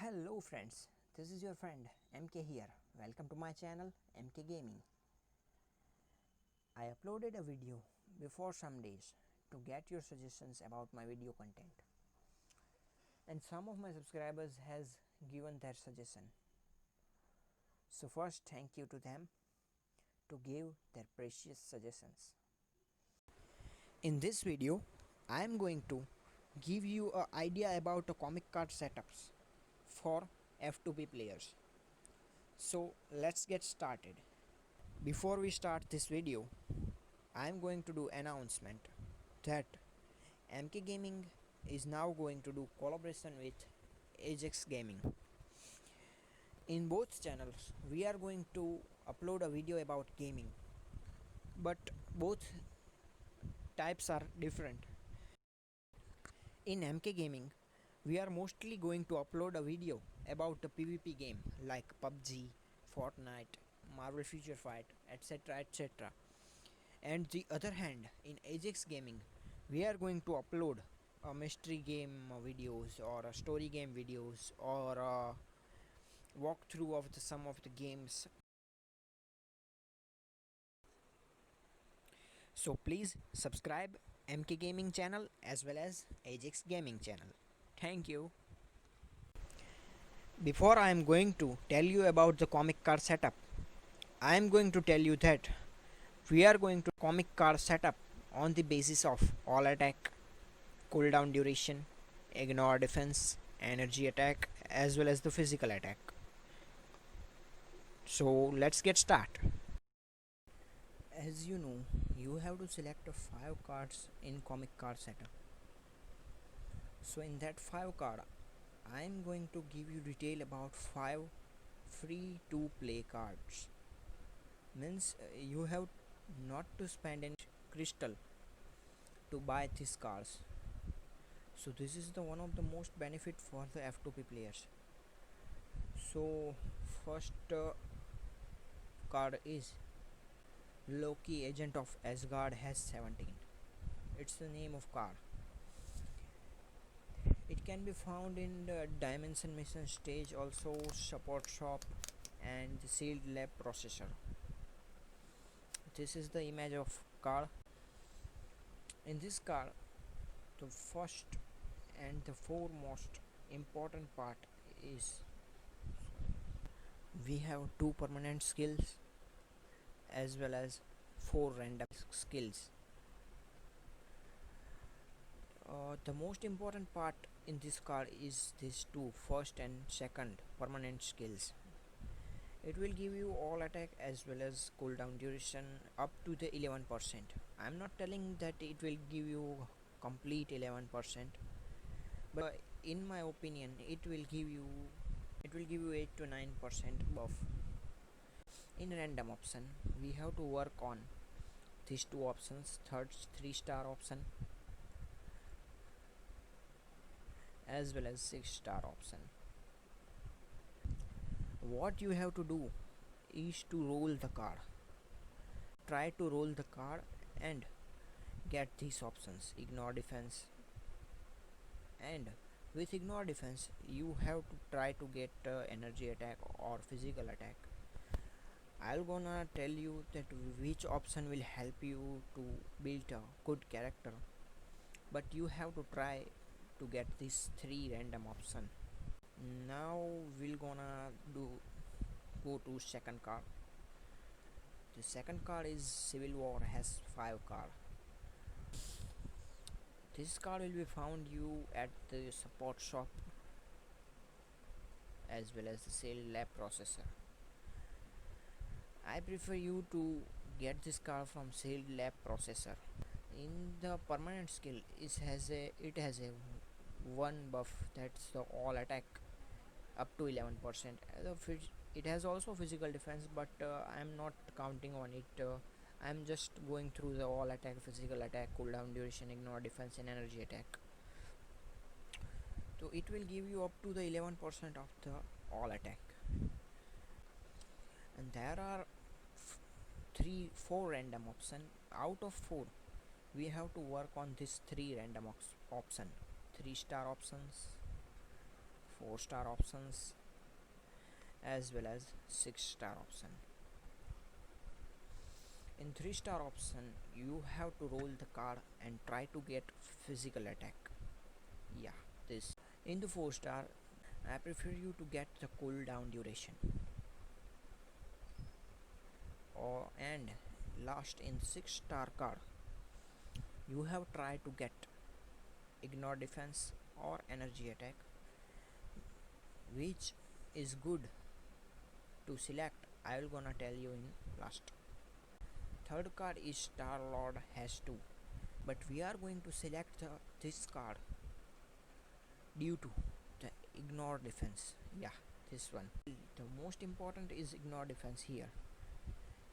Hello friends, this is your friend MK here. Welcome to my channel MK Gaming. I uploaded a video before some days to get your suggestions about my video content, and some of my subscribers has given their suggestion. So first thank you to them to give their precious suggestions. In this video I am going to give you an idea about the comic card setups for F2p players. So let's get started. Before we start this video, I am going to do announcement that MK Gaming is now going to do collaboration with Ajjx Gaming. In both channels, we are going to upload a video about gaming, but both types are different. In MK Gaming, we are mostly going to upload a video about the PvP game like PUBG, Fortnite, Marvel Future Fight, etc. etc. And the other hand, in Ajjx Gaming, we are going to upload a mystery game videos or a story game videos or a walkthrough of some of the games. So please subscribe MK Gaming channel as well as Ajjx Gaming channel. Thank you. Before I am going to tell you about the comic card setup, I am going to tell you that we are going to comic card setup on the basis of all attack, cooldown duration, ignore defense, energy attack as well as the physical attack. So let's get started. As you know, you have to select 5 cards in comic card setup. So in that 5 card, I am going to give you detail about 5 free to play cards. Means you have not to spend any crystal to buy these cards. So this is the one of the most benefit for the F2p players. So first card is Loki, Agent of Asgard has 17. It's the name of card. It can be found in the Dimension Mission stage, also support shop and the sealed lab processor. This is the image of card. In this card, the first and the foremost important part is we have 2 permanent skills as well as 4 random skills. The most important part in this card is these 2 first and second permanent skills. It will give you all attack as well as cooldown duration up to the 11%. I am not telling that it will give you complete 11%, but in my opinion it will give you 8 to 9% buff. In random option, we have to work on these 2 options, third 3-star option as well as 6-star option. What you have to do is to roll the card. Try to roll the card and get these options: ignore defense, and with ignore defense you have to try to get energy attack or physical attack. I'll gonna tell you that which option will help you to build a good character, but you have to try to get these 3 random option. Now we're gonna go to second card. The second card is Civil War, has 5 card. This card will be found you at the support shop as well as the sale lab processor. I prefer you to get this card from sale lab processor. In the permanent skill, it has a one buff, that's the all attack up to 11%. It has also physical defense, but I am not counting on it. I am just going through the all attack, physical attack, cooldown duration, ignore defense and energy attack. So it will give you up to the 11% of the all attack, and there are 4 random option. Out of 4 we have to work on this 3 random option: 3-star options, 4-star options as well as 6-star option. In 3-star option, you have to roll the card and try to get physical attack. Yeah, this. In the 4-star, I prefer you to get the cooldown duration. And last, in 6-star card, you have tried to get ignore defense or energy attack, which is good to select. I will gonna tell you in last. Third card is Star Lord has 2, but we are going to select this card due to the ignore defense. Yeah, this one. The most important is ignore defense here.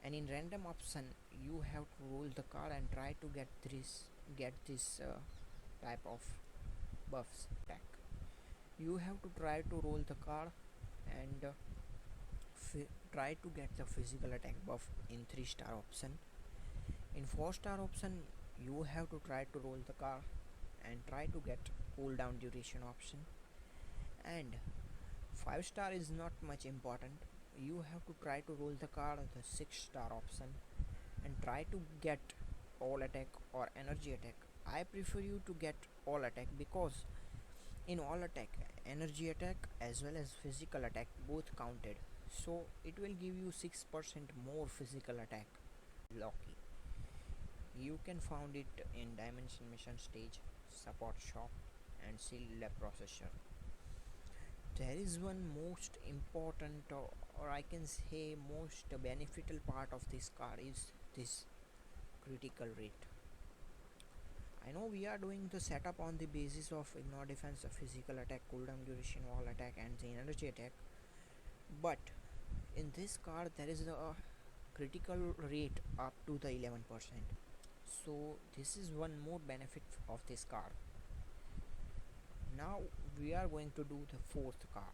And in random option, you have to roll the card and try to get this type of buffs attack. You have to try to roll the card and try to get the physical attack buff in 3-star option. In 4-star option, you have to try to roll the card and try to get cooldown duration option. And 5-star is not much important. You have to try to roll the card the 6-star option and try to get all attack or energy attack. I prefer you to get all attack, because in all attack, energy attack as well as physical attack both counted, so it will give you 6% more physical attack. Lucky. You can find it in Dimension Mission stage, support shop and seal lab processor. There is one most important or I can say most beneficial part of this card is this critical rate. I know we are doing the setup on the basis of ignore defense, physical attack, cooldown duration, wall attack and the energy attack, but in this card there is a critical rate up to the 11%. So this is one more benefit of this card. Now we are going to do the 4th card.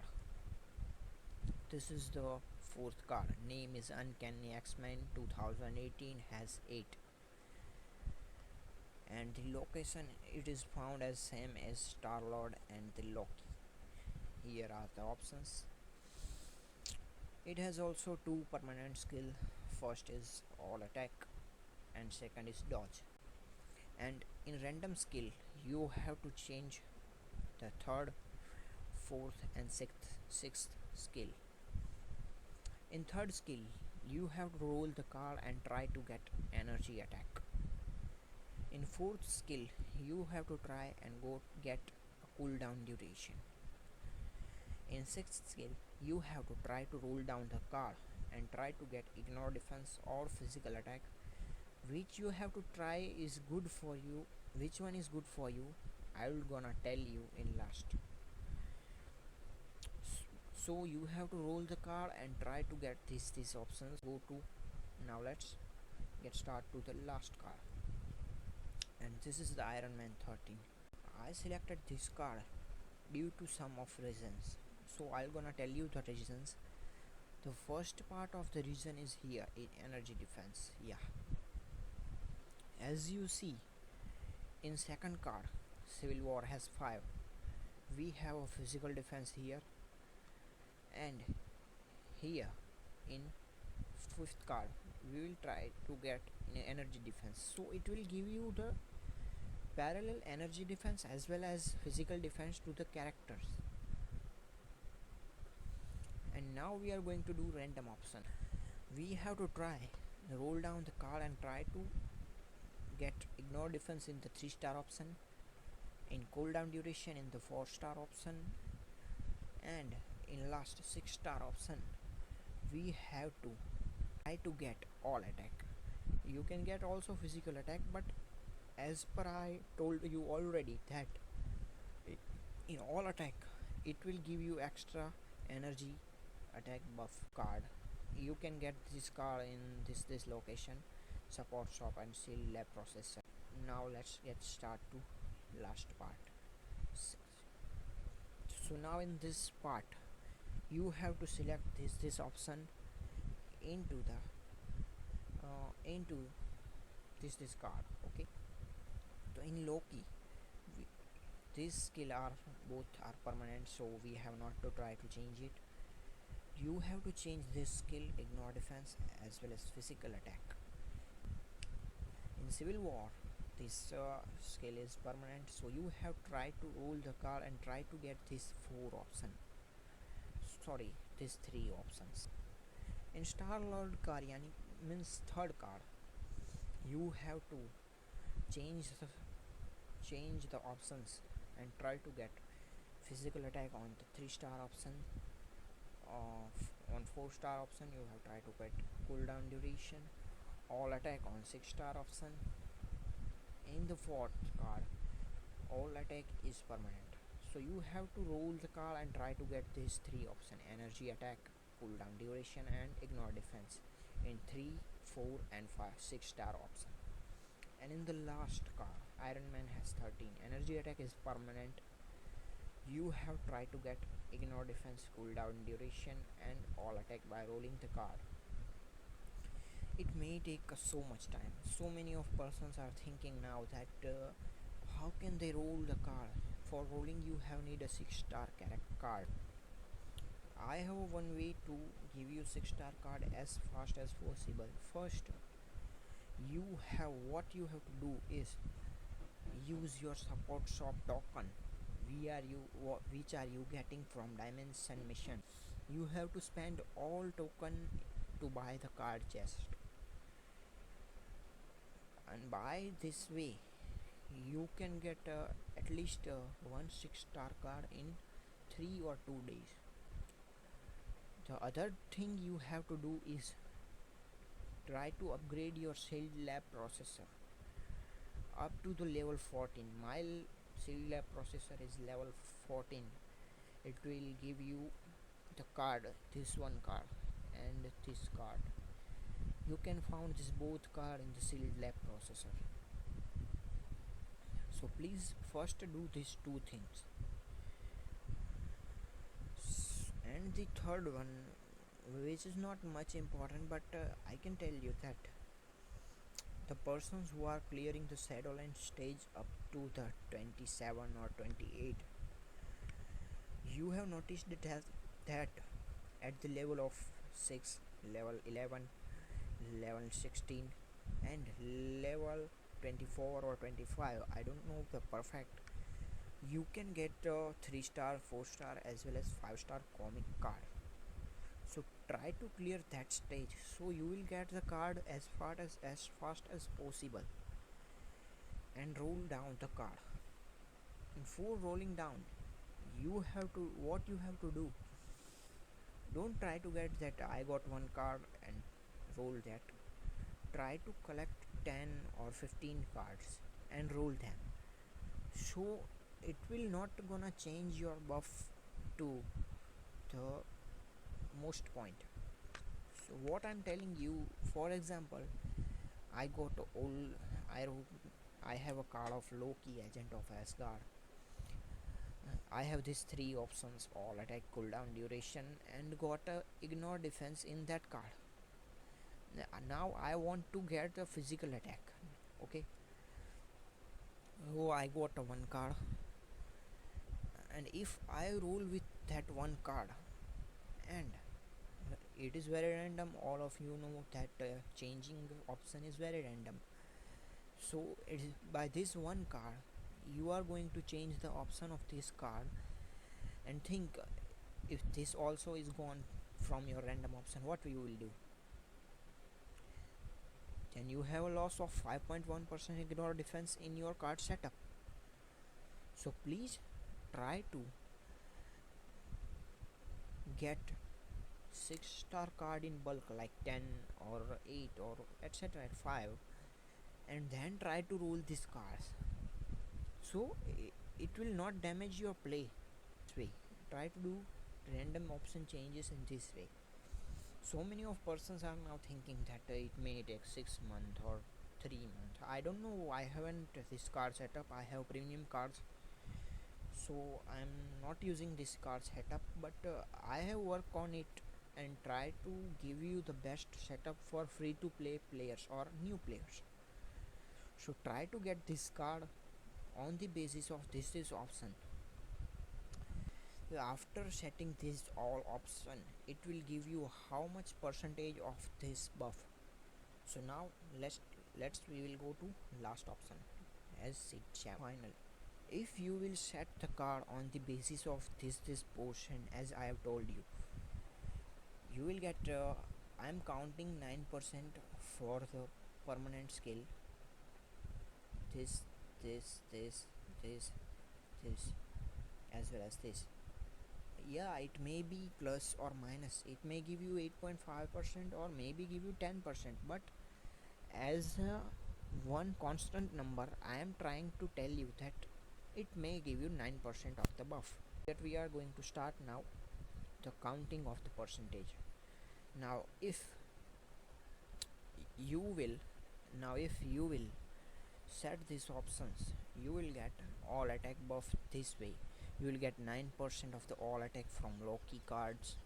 This is the 4th card. Name is Uncanny X-Men 2018, has 8. And the location, it is found as same as Star-Lord and the Loki. Here are the options. It has also 2 permanent skill. First is all attack and second is dodge. And in random skill, you have to change the 3rd, 4th and 6th skill. In 3rd skill, you have to roll the card and try to get energy attack. In 4th skill, you have to try and get a cooldown duration. In 6th skill, you have to try to roll down the card and try to get ignore defense or physical attack, which you have to try is good for you. Which one is good for you, I will gonna tell you in last. So you have to roll the card and try to get these options. Go to, now let's get start to the last card, and this is the Iron Man 13. I selected this card due to some of reasons, so I'm gonna tell you the reasons. The first part of the reason is here in energy defense. Yeah, as you see in second card, Civil War has 5. We have a physical defense here, and here in 5th card we will try to get energy defense, so it will give you the parallel energy defense as well as physical defense to the characters. And now we are going to do random option. We have to try roll down the card and try to get ignore defense in the 3-star option, in cooldown duration in the 4-star option, and in last 6-star option we have to try to get all attack. You can get also physical attack, but as per I told you already that in all attack it will give you extra energy attack buff card. You can get this card in this location, support shop and seal lab processor. Now let's get start to last part. So now in this part you have to select this option into the this card. Okay, so in Loki, these skill are both are permanent, so we have not to try to change it. You have to change this skill, ignore defense as well as physical attack. In civil war, this skill is permanent, so you have tried to roll the card and try to get this these three options. In Star Lord Karyani means third card, you have to change the options and try to get physical attack on the 3-star option. On 4-star option you have tried to get cooldown duration, all attack on 6-star option. In the 4th card, all attack is permanent, so you have to roll the card and try to get these three option: energy attack, cooldown duration and ignore defense in 3, 4 and 5 6-star option. And in the last card, Iron Man has 13. Energy attack is permanent, you have tried to get ignore defense, cooldown duration and all attack by rolling the card. It may take so much time. So many of persons are thinking now that how can they roll the card? For rolling you have need a 6-star card. I have one way to give you 6-star card as fast as possible. First, what you have to do is use your support shop token, which are you getting from Dimension Mission. You have to spend all token to buy the card chest, and by this way you can get at least one 6-star card in 3 or 2 days. The other thing you have to do is try to upgrade your Shield Lab processor up to the level 14. My Shield Lab processor is level 14. It will give you the card, this one card and this card. You can find this both card in the Shield Lab processor. So please first do these two things. And the third one, which is not much important, but I can tell you that the persons who are clearing the Shadowland stage up to the 27 or 28, you have noticed that at the level of 6, level 11, level 16 and level 24 or 25, I don't know the perfect, you can get 3-star, 4-star as well as 5-star comic card. So try to clear that stage so you will get the card as fast as possible, and roll down the card. Before rolling down, what you have to do, don't try to get that I got one card and roll that. Try to collect 10 or 15 cards and roll them, so it will not gonna change your buff to the most point. So what I'm telling you, for example, I got all I have a card of Loki, Agent of Asgard. I have these three options: all attack, cooldown duration and got a ignore defense in that card. Now I want to get a physical attack. Okay, oh, I got a one card, and if I roll with that one card, and it is very random, all of you know that changing option is very random, so it is by this one card you are going to change the option of this card, and think if this also is gone from your random option, what you will do? Then you have a loss of 5.1% ignore defense in your card setup. So please try to get 6-star card in bulk, like 10 or 8 or etc at 5, and then try to roll these cards, so it will not damage your play. This way, try to do random option changes in this way. So many of persons are now thinking that it may take 6 months or 3 months. I don't know, I haven't this card setup. I have premium cards, so I'm not using this card setup, but I have worked on it and try to give you the best setup for free to play players or new players. So try to get this card on the basis of this option. After setting this all option, it will give you how much percentage of this buff. So now let's we will go to last option as it final. If you will set the card on the basis of this portion, as I have told you, you will get I am counting 9% for the permanent skill. This this this this this as well as this. Yeah, it may be plus or minus, it may give you 8.5% or maybe give you 10%, but as one constant number I am trying to tell you that it may give you 9% of the buff. That we are going to start now the counting of the percentage. Now if you will set these options, you will get all attack buff this way. You will get 9% of the all attack from Loki cards.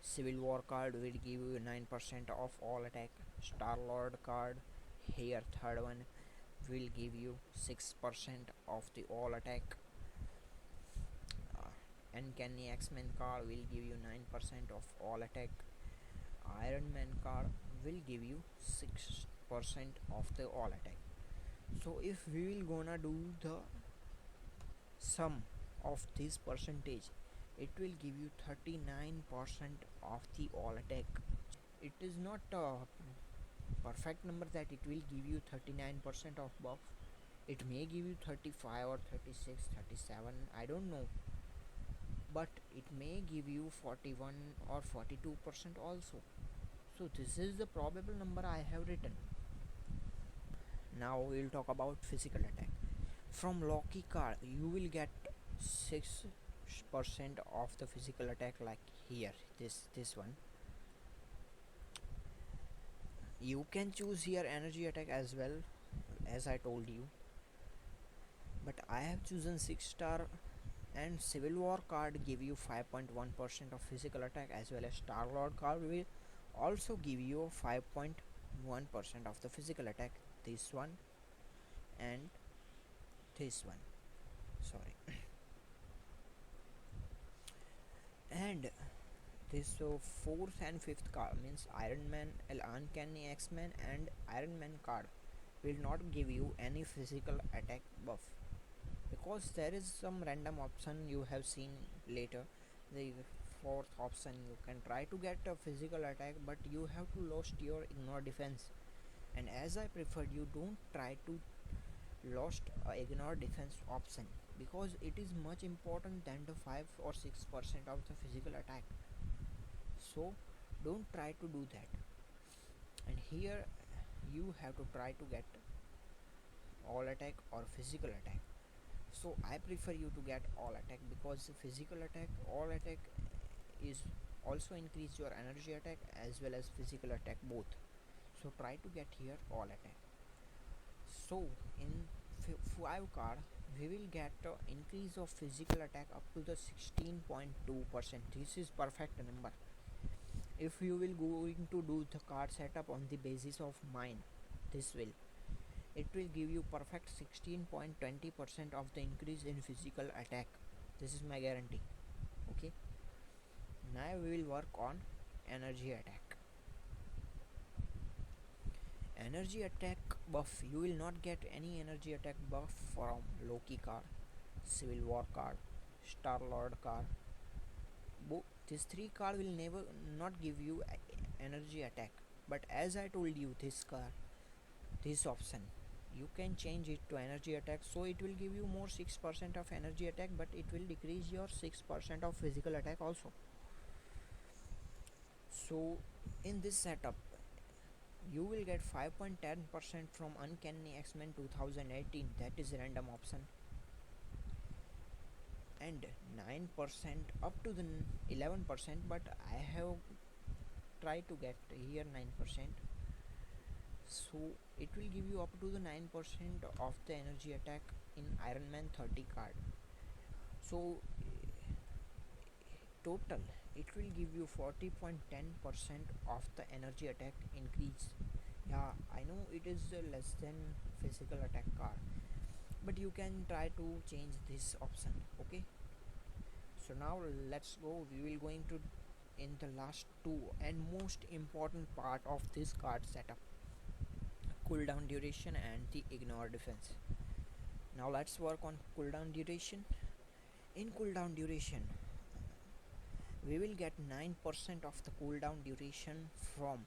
Civil War card will give you 9% of all attack. Star Lord card, here third one, will give you 6% of the all attack. Uncanny X-Men card will give you 9% of all attack. Iron Man card will give you 6% of the all attack. So if we will gonna do the sum of this percentage, it will give you 39% of the all attack. It is not a perfect number that it will give you 39% of buff. It may give you 35 or 36, 37, I don't know, but it may give you 41 or 42% also. So this is the probable number I have written. Now we will talk about physical attack. From Loki card you will get 6% of the physical attack, like here this one. You can choose here energy attack as well, as I told you, but I have chosen 6 star. And Civil War card give you 5.1% of physical attack, as well as Star Lord card will also give you 5.1% of the physical attack. This one and this one, sorry. And this fourth and fifth card means Iron Man, Uncanny X-Men and Iron Man card will not give you any physical attack buff, because there is some random option you have seen later. The fourth option, you can try to get a physical attack, but you have to lost your ignore defense, and as I preferred, you don't try to lost ignore defense option, because it is much important than the 5 or 6% of the physical attack. So don't try to do that, and here you have to try to get all attack or physical attack. So I prefer you to get all attack, because physical attack, all attack is also increase your energy attack as well as physical attack both. So try to get here all attack. So in 5 card we will get increase of physical attack up to the 16.2%. This is perfect number. If you will going to do the card setup on the basis of mine, it will give you perfect 16.20% of the increase in physical attack. This is my guarantee. Okay, now we will work on energy attack. Energy attack buff, you will not get any energy attack buff from Loki card, Civil War card, Star Lord card. These 3 card will never not give you energy attack, but as I told you, this card, this option, you can change it to energy attack, so it will give you more 6% of energy attack, but it will decrease your 6% of physical attack also. So in this setup you will get 5.10% from Uncanny X-Men 2018, that is random option, and 9% up to the 11%, but I have tried to get here 9%. So it will give you up to the 9% of the energy attack in Iron Man 30 card. So total it will give you 40.10% of the energy attack increase. Yeah, I know it is less than physical attack card, but you can try to change this option. Okay, so now let's go. We will going to in the last two and most important part of this card setup, cooldown duration and the ignore defense. Now let's work on cooldown duration. In cooldown duration, we will get 9% of the cooldown duration from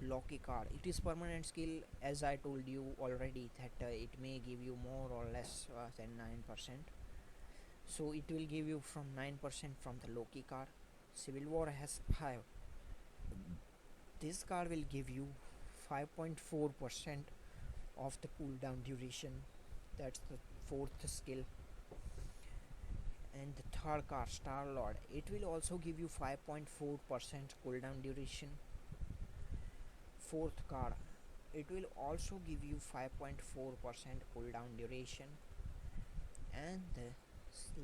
Loki card. It is permanent skill, as I told you already that it may give you more or less than 9%. So it will give you from 9% from the Loki card. Civil War has 5. This card will give you 5.4% of the cooldown duration. That's the fourth skill. And the third card, Star Lord, it will also give you 5.4% cooldown duration. Fourth card, it will also give you 5.4% cooldown duration, and the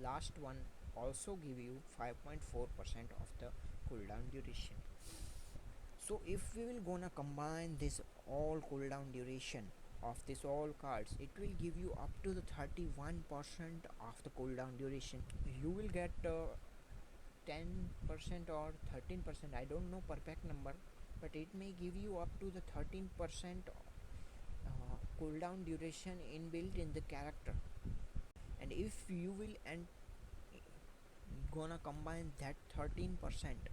last one also give you 5.4% of the cooldown duration. So if we will gonna combine this all cooldown duration of this all cards, it will give you up to the 31% of the cooldown duration. You will get 10% or 13%, I don't know perfect number, but it may give you up to the 13% cooldown duration inbuilt in the character. And if you will and gonna combine that 13%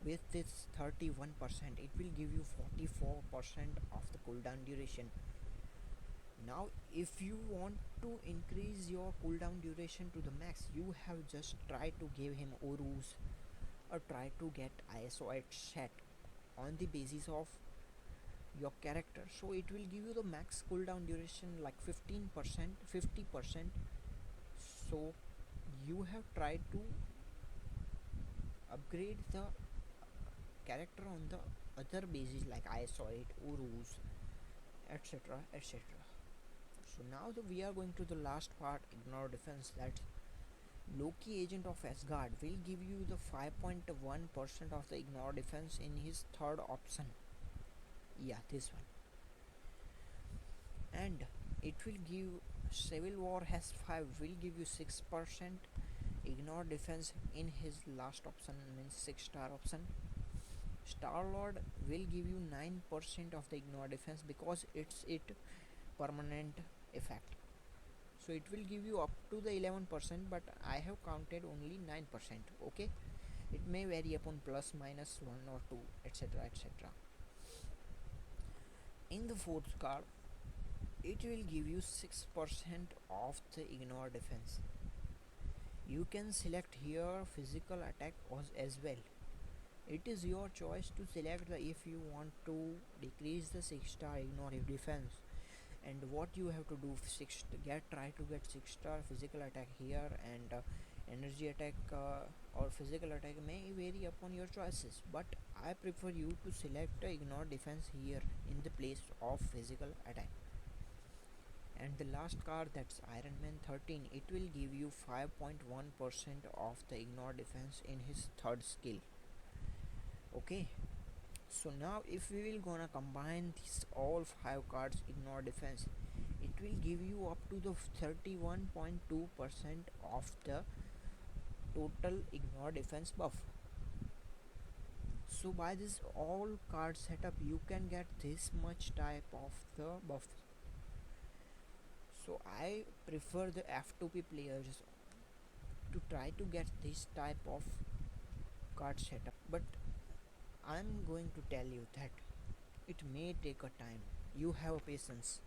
with this 31%, it will give you 44% of the cooldown duration. Now if you want to increase your cooldown duration to the max, you have just try to give him Urus or try to get ISO set on the basis of your character. So it will give you the max cooldown duration like 15%, 50%. So you have tried to upgrade the character on the other basis like ISO, Urus, etc, etc. So now we are going to the last part, ignore defense. That Loki, agent of Asgard, will give you the 5.1% of the ignore defense in his third option. Yeah, this one. And it will give Civil War has 5, will give you 6% ignore defense in his last option, means 6-star option. Star Lord will give you 9% of the ignore defense because it's permanent effect. So it will give you up to the 11%, but I have counted only 9%. Okay, it may vary upon plus minus 1 or 2, etc, etc. In the fourth card, it will give you 6% of the ignore defense. You can select here physical attack as well. It is your choice to select if you want to decrease the 6-star ignore defense. And what you have to do, try to get 6-star physical attack here, and energy attack or physical attack may vary upon your choices, but I prefer you to select ignore defense here in the place of physical attack. And the last card, that's Iron Man 13, it will give you 5.1% of the ignore defense in his third skill. Okay, so now if we will gonna combine these all 5 cards ignore defense, it will give you up to the 31.2% of the total ignore defense buff. So by this all card setup, you can get this much type of the buff. So I prefer the F2p players to try to get this type of card setup, but I'm going to tell you that it may take a time. You have patience.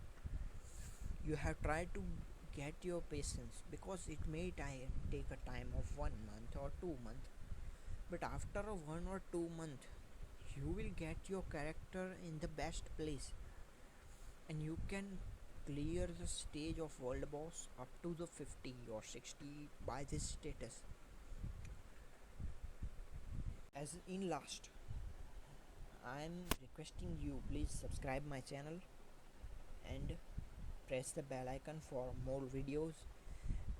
You have tried to get your patience, because it may take a time of 1 month or 2 months. But after a 1 or 2 months, you will get your character in the best place, and you can clear the stage of world boss up to the 50 or 60 by this status. As in last, I am requesting you, please subscribe my channel and press the bell icon for more videos.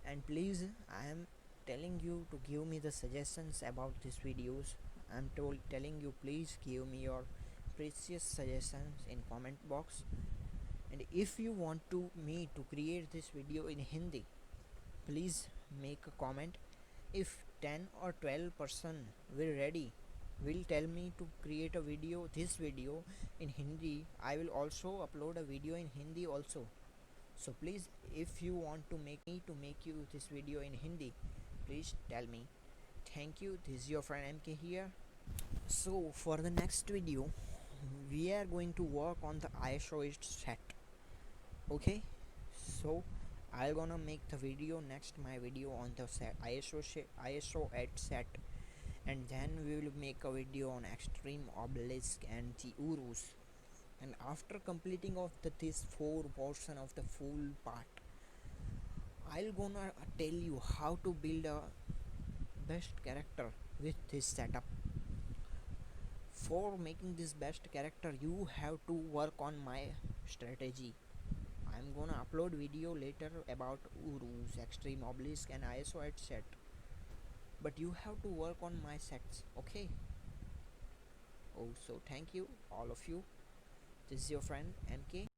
And please, I am telling you to give me the suggestions about these videos. I am telling you, please give me your precious suggestions in comment box. And if you want to me to create this video in Hindi, please make a comment. If 10 or 12 person will tell me to create a video, this video in Hindi, I will also upload a video in Hindi also. So please, if you want to make me to make you this video in Hindi, please tell me. Thank you. This is your friend MK here. So for the next video, we are going to work on the ISO set. Okay, so I'm gonna make the video next my video on the set ISO at set, and then we will make a video on extreme obelisk and the urus. And after completing of this 4 portion of the full part, I'll gonna tell you how to build a best character with this setup. For making this best character, you have to work on my strategy. I'm gonna upload video later about urus, extreme obelisk and ISO at set, but you have to work on my sets. Okay, oh, so thank you all of you. This is your friend MK.